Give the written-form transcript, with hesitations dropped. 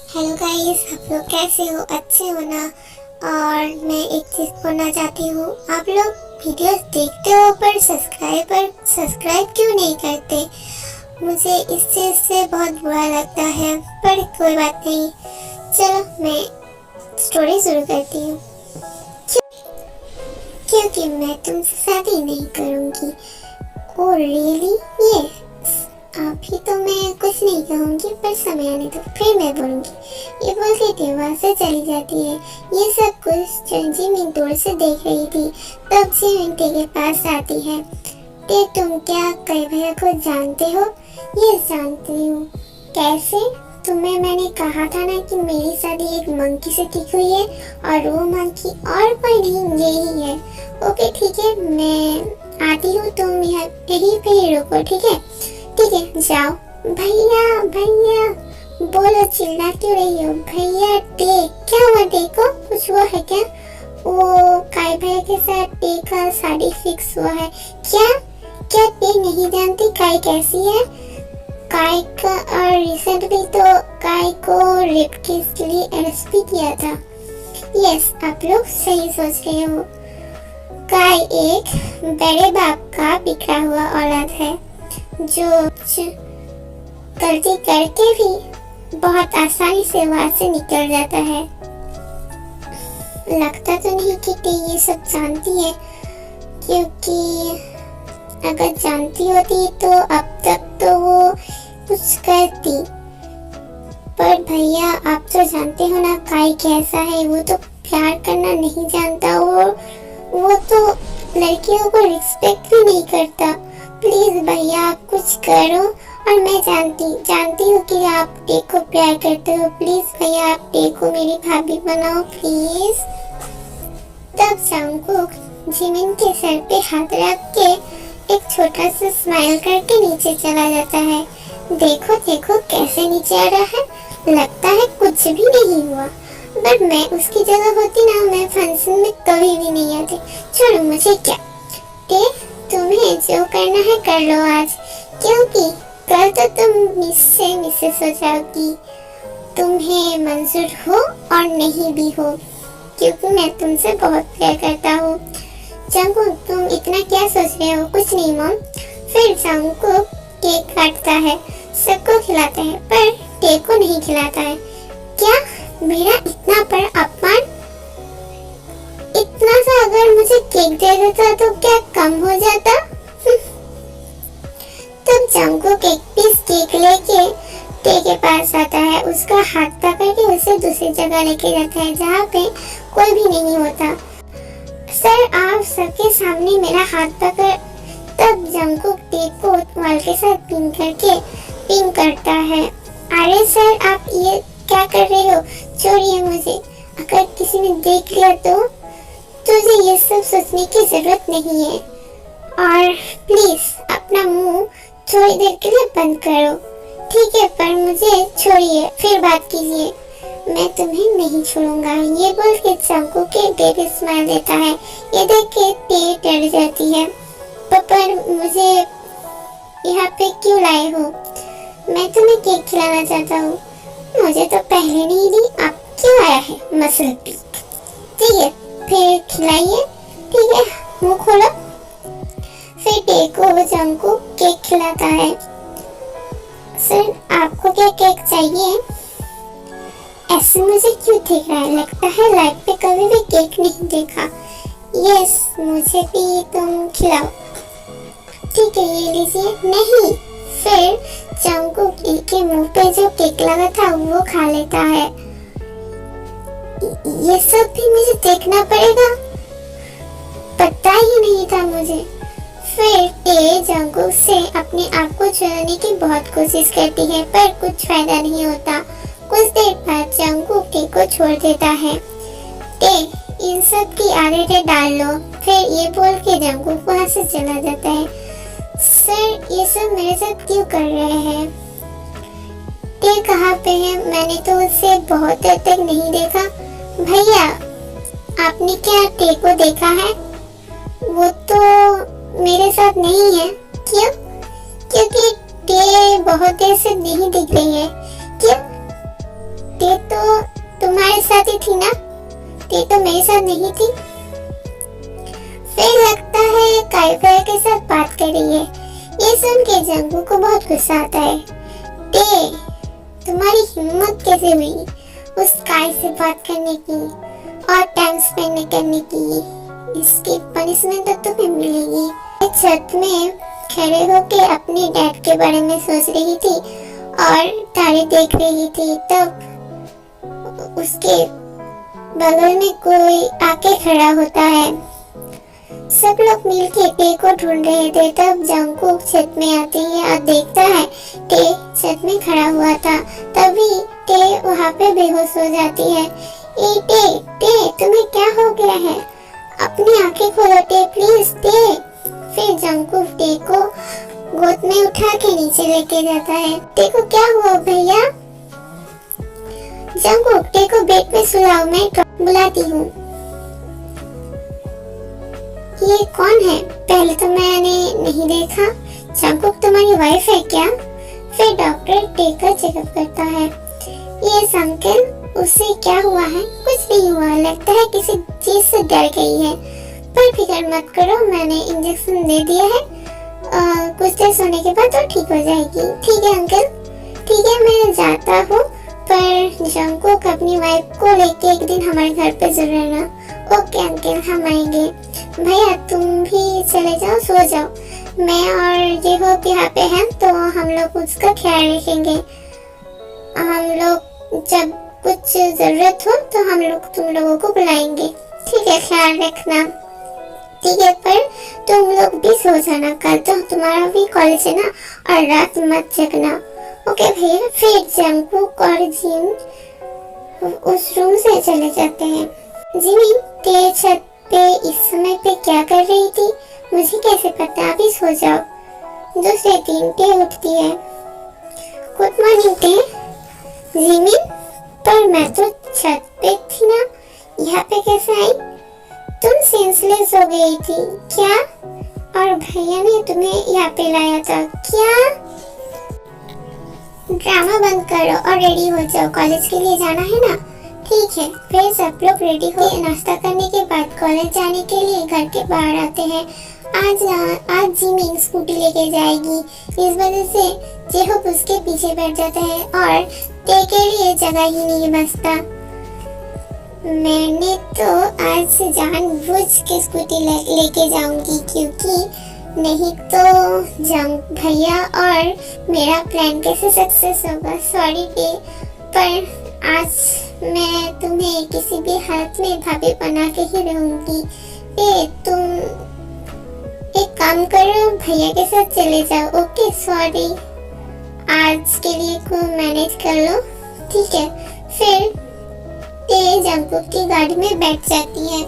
Hello guys, आप लोग कैसे हो? अच्छे हो ना? और मैं एक चीज़ बोलना चाहती हूँ, आप लोग वीडियोस देखते हो पर सब्सक्राइब क्यों नहीं करते? मुझे इस चीज़ से बहुत बुरा लगता है, पर कोई बात नहीं। चलो मैं स्टोरी शुरू करती हूँ। क्योंकि मैं तुमसे शादी नहीं करूँगी। Oh really? ये अभी तो मैं कुछ नहीं कहूँगी, पर समय आने दो फिर मैं बोलूँगी। ये बोल के टी वहाँ से चली जाती है। ये सब कुछ जी मिंटू से देख रही थी। तब जी मिंटू के पास आती है। ते तुम क्या कई भैया को जानते हो? ये जानती हूँ। कैसे? तुम्हें मैंने कहा था ना कि मेरी शादी एक मंकी से ठीक हुई है, और वो मंकी और कोई नहीं, यही है। ओके ठीक है, मैं आती हूँ, तुम यहीं पे ही रुको, ठीक है? ठीक है, जाओ। भैया भैया बोलो, चिल्ला क्यों रही हो? भैया टे क्या हुआ? टे को कुछ हुआ है क्या? वो काई भैया के साथ टे का शादी फिक्स हुआ है। क्या क्या टे नहीं जानती काई कैसी है? काई का और रिसेंटली तो काई को रेप केस के लिए अरेस्ट भी किया था। यस, आप लोग सही सोच रहे हो। काई एक बड़े बाप का बिखरा हुआ औलाद है, जो गलती करके भी बहुत आसानी से वहां से निकल जाता है। लगता तो नहीं कि टी ये सब जानती है, क्योंकि अगर जानती होती तो अब तक तो वो कुछ करती। पर भैया आप तो जानते हो ना काई कैसा है। वो तो प्यार करना नहीं जानता, वो तो लड़कियों को रिस्पेक्ट भी नहीं करता। प्लीज भैया आप कुछ करो। और मैं जानती हूँ कि आप टे को प्यार करते हो। प्लीज भैया आप टे को मेरी भाभी बनाओ प्लीज। तब जंगकुक जिमिन के सर पे हाथ रख के एक छोटा सा स्माइल करके नीचे चला जाता है। देखो देखो कैसे नीचे आ रहा है, लगता है कुछ भी नहीं हुआ। बट मैं उसकी जगह होती ना, मैं फंक्शन में कभी भी नहीं आती। छोड़ो, मुझे क्या। टे तुम्हें जो करना है कर लो आज, क्योंकि कल तो तुम मिसेस हो जाओगी। तुम्हें मंजूर हो और नहीं भी हो, क्योंकि मैं तुमसे बहुत प्यार करता हूँ। जंगकुक तुम इतना क्या सोच रहे हो? कुछ नहीं मॉम। फिर जंगकुक केक काटता है, सबको खिलाता है, पर टे को नहीं खिलाता है। क्या मेरा इतना बड़ा अपमान? इतना सा अगर मुझे केक दे देता तो क्या कम हो जाता? तब जंगकुक एक पीस केक लेके टे के पास आता है, उसका हाथ पकड़ के उसे दूसरी जगह लेके जाता है जहाँ पे कोई भी नहीं होता। सर आप सबके सामने मेरा हाथ पकड़। तब जंगकुक टे को वॉल के साथ पिन करता है। अरे सर आप ये क्या कर रहे हो? छोड़िए मुझे, अगर किसी ने देख लिया तो तुझे ये सब सोचने की जरूरत नहीं है। और प्लीज अपना मुंह थोड़ी देर के लिए बंद करो, ठीक है? पर मुझे छोड़िए, फिर बात कीजिए। मैं तुम्हें नहीं छोड़ूंगा। ये बोल के जंगकुक के बेबी स्माइल देता है। ये देख के टे डर जाती है। पापा मुझे यहाँ पे क्यों लाए हो? मैं तुम्हें केक खिलाना चाहता हूँ। मुझे तो पहले नहीं दी, अब क्यों आया है मसल पीक? ठीक है फिर खिलाइए, ठीक है मुंह खोलो। फिर टे को जंगकुक केक खिलाता है। सर आपको क्या केक चाहिए? ऐसे मुझे क्यों देख रहा है? लगता है लाइफ पे कभी भी केक नहीं देखा। यस मुझे भी तुम खिलाओ। ठीक है ये लीजिए। नहीं। फिर जंगकुक के मुंह पे जो केक लगा था वो खा लेता है। ये सब भी मुझे देखना पड़ेगा? पता ही नहीं था मुझे। फिर टे जंगकुक से अपने आप को छुड़ाने की बहुत कोशिश करती है, पर कुछ फायदा नहीं होता। कुछ देर बाद जंगकुक टे को छोड़ देता है। टे इन सब की आदतें डाल लो। फिर ये बोल के जंगकुक वहाँ से चला जाता है। सर ये सब मेरे साथ क्यों कर रहे हैं? टे कहाँ पे है? मैंने तो उसे बहुत देर तक नहीं देखा। भैया आपने क्या टे को देखा है? वो तो मेरे साथ नहीं है। क्यों? क्योंकि टे बहुत देर से नहीं दिख रही है। क्यों? टे थी ना, ते तो मेरे साथ नहीं थी। फिर लगता है काइफर के साथ बात कर रही है। ये सुन के जंगू को बहुत गुस्सा आता है। ते, तुम्हारी हिम्मत कैसे हुई उस काय से बात करने की और टाइम स्पेंड करने की? इसकी पनिशमेंट तो तुम्हें मिलेगी। छत में खड़े होके अपने डैड के बारे में सोच रही थी और तारे देख रही थी, तब उसके बगल में कोई आके खड़ा होता है। सब लोग मिलके टे को ढूंढ रहे थे, तब जंगकुक छत में आती है और देखता है टे छत में खड़ा हुआ था। तभी टे वहाँ पे बेहोश हो जाती है। टे तुम्हें क्या हो गया है? अपनी आंखें खोलो टे, प्लीज टे। फिर जंगकुक टे को गोद में उठा के नीचे लेके जाता है। टे को क्या हुआ भैया? जंगकुक टे को बेड पे सुलाओ, मैं बुलाती हूँ। ये कौन है? पहले तो मैंने नहीं देखा। जंगकुक तुम्हारी वाइफ है क्या? फिर डॉक्टर टे का चेकअप करता है। ये अंकल, उसे क्या हुआ है? कुछ नहीं हुआ, लगता है किसी चीज से डर गई है, पर फिक्र मत करो, मैंने इंजेक्शन दे दिया है, कुछ देर सोने के बाद तो ठीक हो जाएगी। ठीक है अंकल, ठीक है, मैं जाता हूँ, पर जंगकुक अपनी वाइफ को लेके एक दिन हमारे घर पे जरूर रहना। ओके अंकल, हम आएंगे। भैया तुम भी चले जाओ, सो जाओ, मैं और ये हो यहाँ पे हैं, तो हम लोग उसका ख्याल रखेंगे। हम लोग जब कुछ जरूरत हो तो हम लोग तुम लोगों को बुलाएंगे। ठीक है, ख्याल रखना। ठीक है, पर तुम लोग भी सो जाना, कल तो तुम्हारा भी कॉलेज है ना, और रात मत जगना। ओके भैया। फिर जंगकुक और जिम उस रूम से चले जाते हैं। जिमी, ते छत पे इस समय पे क्या कर रही थी? मुझे कैसे पता? अभी सो जाओ। दूसरे दिन ते उठती है। गुड मॉर्निंग ते। जिमी, पर मैं तो छत पे थी ना, यहाँ पे कैसे आई? तुम सेंसलेस हो गई थी क्या? और भैया ने तुम्हें यहाँ पे लाया था क्या? ड्रामा बंद करो और रेडी हो जाओ, कॉलेज के लिए जाना है ना। ठीक है। फिर सब लोग रेडी हो नाश्ता करने के बाद कॉलेज जाने के लिए घर के बाहर आते हैं। आज जिमिन स्कूटी लेके जाएगी, इस वजह से जेहोप उसके पीछे बैठ जाता है और ते के लिए जगह ही नहीं बचता। मैंने तो आज जानबूझ के स्कूटी लेके जाऊंगी, क्योंकि नहीं तो जंग भैया और मेरा प्लान कैसे सक्सेस होगा। सॉरी पे, पर आज मैं तुम्हें किसी भी हालत में भाभी बना के ही रहूंगी। तुम एक काम करो, भैया के साथ चले जाओ। ओके सॉरी, आज के लिए को मैनेज कर लो। ठीक है। फिर जंगकुक की गाड़ी में बैठ जाती है।